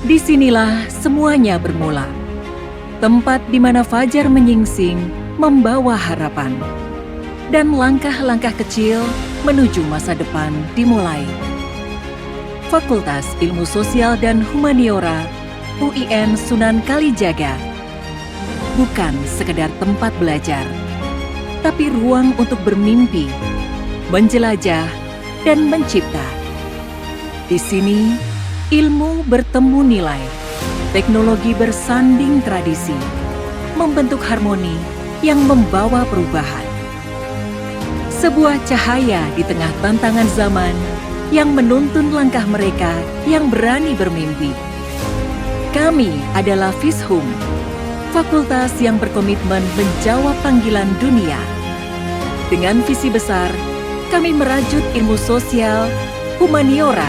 Disinilah semuanya bermula. Tempat di mana fajar menyingsing membawa harapan. Dan langkah-langkah kecil menuju masa depan dimulai. Fakultas Ilmu Sosial dan Humaniora UIN Sunan Kalijaga. Bukan sekedar tempat belajar, tapi ruang untuk bermimpi, menjelajah, dan mencipta. Di sini, ilmu bertemu nilai, teknologi bersanding tradisi, membentuk harmoni yang membawa perubahan. Sebuah cahaya di tengah tantangan zaman yang menuntun langkah mereka yang berani bermimpi. Kami adalah FISHUM, fakultas yang berkomitmen menjawab panggilan dunia. Dengan visi besar, kami merajut ilmu sosial, humaniora,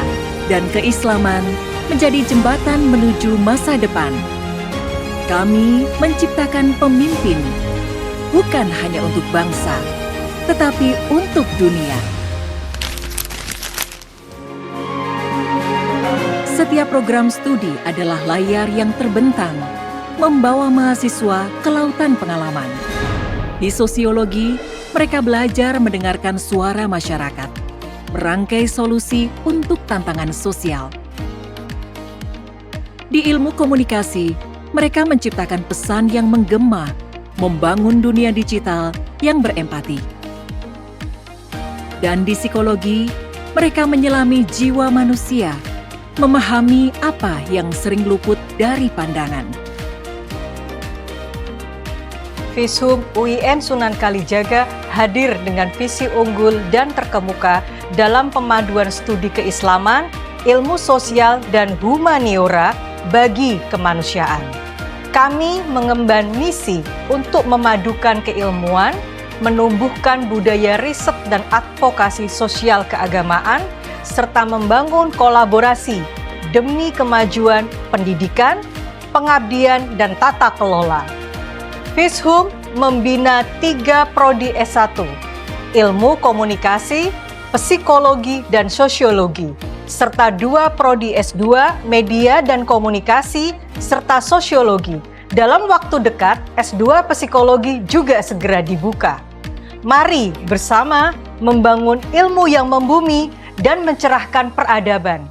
dan keislaman menjadi jembatan menuju masa depan. Kami menciptakan pemimpin, bukan hanya untuk bangsa, tetapi untuk dunia. Setiap program studi adalah layar yang terbentang, membawa mahasiswa ke lautan pengalaman. Di sosiologi, mereka belajar mendengarkan suara masyarakat, merangkai solusi untuk tantangan sosial. Di ilmu komunikasi, mereka menciptakan pesan yang menggema, membangun dunia digital yang berempati. Dan di psikologi, mereka menyelami jiwa manusia, memahami apa yang sering luput dari pandangan. FISHUM UIN Sunan Kalijaga hadir dengan visi unggul dan terkemuka dalam pemaduan studi keislaman, ilmu sosial, dan humaniora bagi kemanusiaan. Kami mengemban misi untuk memadukan keilmuan, menumbuhkan budaya riset dan advokasi sosial keagamaan, serta membangun kolaborasi demi kemajuan pendidikan, pengabdian, dan tata kelola. FISHUM membina 3 prodi S1, ilmu komunikasi, psikologi, dan sosiologi, serta 2 prodi S2, media dan komunikasi, serta sosiologi. Dalam waktu dekat, S2 psikologi juga segera dibuka. Mari bersama membangun ilmu yang membumi dan mencerahkan peradaban.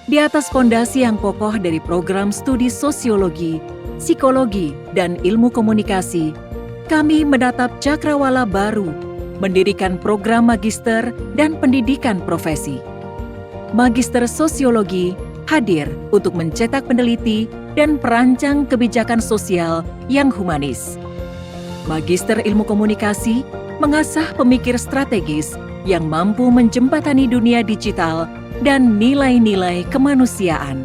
Di atas fondasi yang kokoh dari program studi sosiologi, psikologi, dan ilmu komunikasi, kami menatap cakrawala baru, mendirikan program magister dan pendidikan profesi. Magister Sosiologi hadir untuk mencetak peneliti dan perancang kebijakan sosial yang humanis. Magister Ilmu Komunikasi mengasah pemikir strategis yang mampu menjembatani dunia digital dan nilai-nilai kemanusiaan.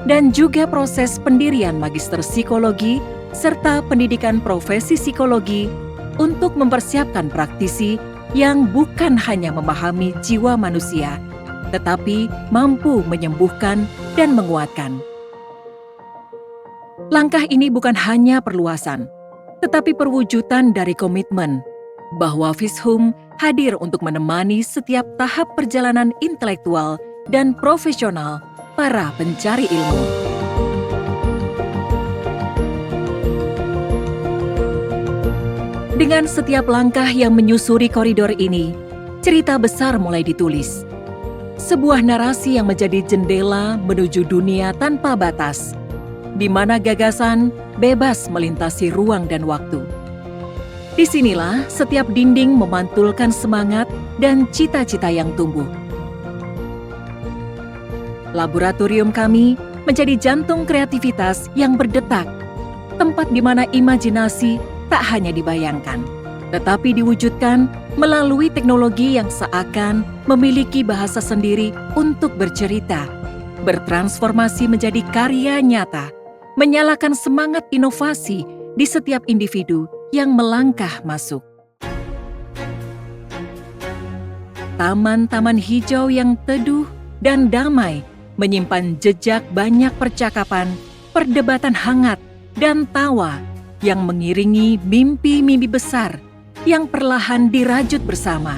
Dan juga proses pendirian Magister Psikologi serta pendidikan profesi psikologi untuk mempersiapkan praktisi yang bukan hanya memahami jiwa manusia, tetapi mampu menyembuhkan dan menguatkan. Langkah ini bukan hanya perluasan, tetapi perwujudan dari komitmen bahwa FISHUM hadir untuk menemani setiap tahap perjalanan intelektual dan profesional para pencari ilmu. Dengan setiap langkah yang menyusuri koridor ini, cerita besar mulai ditulis. Sebuah narasi yang menjadi jendela menuju dunia tanpa batas, di mana gagasan bebas melintasi ruang dan waktu. Disinilah setiap dinding memantulkan semangat dan cita-cita yang tumbuh. Laboratorium kami menjadi jantung kreativitas yang berdetak, tempat di mana imajinasi tak hanya dibayangkan, tetapi diwujudkan melalui teknologi yang seakan memiliki bahasa sendiri untuk bercerita, bertransformasi menjadi karya nyata, menyalakan semangat inovasi di setiap individu yang melangkah masuk. Taman-taman hijau yang teduh dan damai menyimpan jejak banyak percakapan, perdebatan hangat, dan tawa yang mengiringi mimpi-mimpi besar yang perlahan dirajut bersama.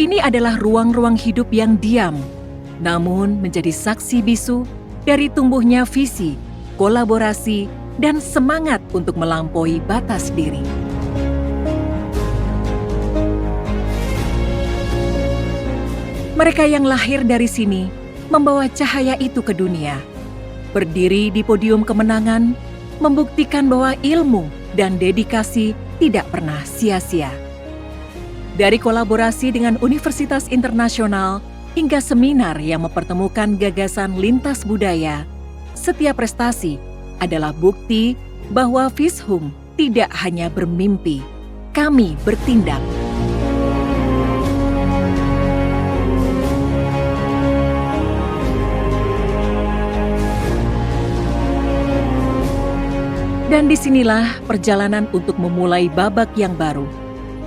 Ini adalah ruang-ruang hidup yang diam, namun menjadi saksi bisu dari tumbuhnya visi, kolaborasi, dan semangat untuk melampaui batas diri. Mereka yang lahir dari sini membawa cahaya itu ke dunia, berdiri di podium kemenangan, membuktikan bahwa ilmu dan dedikasi tidak pernah sia-sia. Dari kolaborasi dengan universitas internasional hingga seminar yang mempertemukan gagasan lintas budaya, setiap prestasi adalah bukti bahwa Fishum tidak hanya bermimpi, kami bertindak. Dan disinilah perjalanan untuk memulai babak yang baru.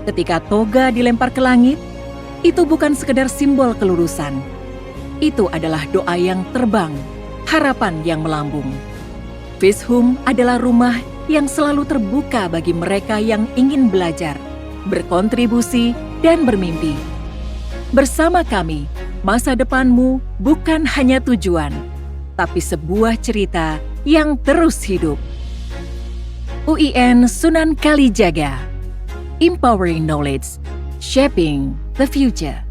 Ketika toga dilempar ke langit, itu bukan sekedar simbol kelurusan. Itu adalah doa yang terbang, harapan yang melambung. Fishum adalah rumah yang selalu terbuka bagi mereka yang ingin belajar, berkontribusi, dan bermimpi. Bersama kami, masa depanmu bukan hanya tujuan, tapi sebuah cerita yang terus hidup. UIN Sunan Kalijaga, empowering knowledge, shaping the future.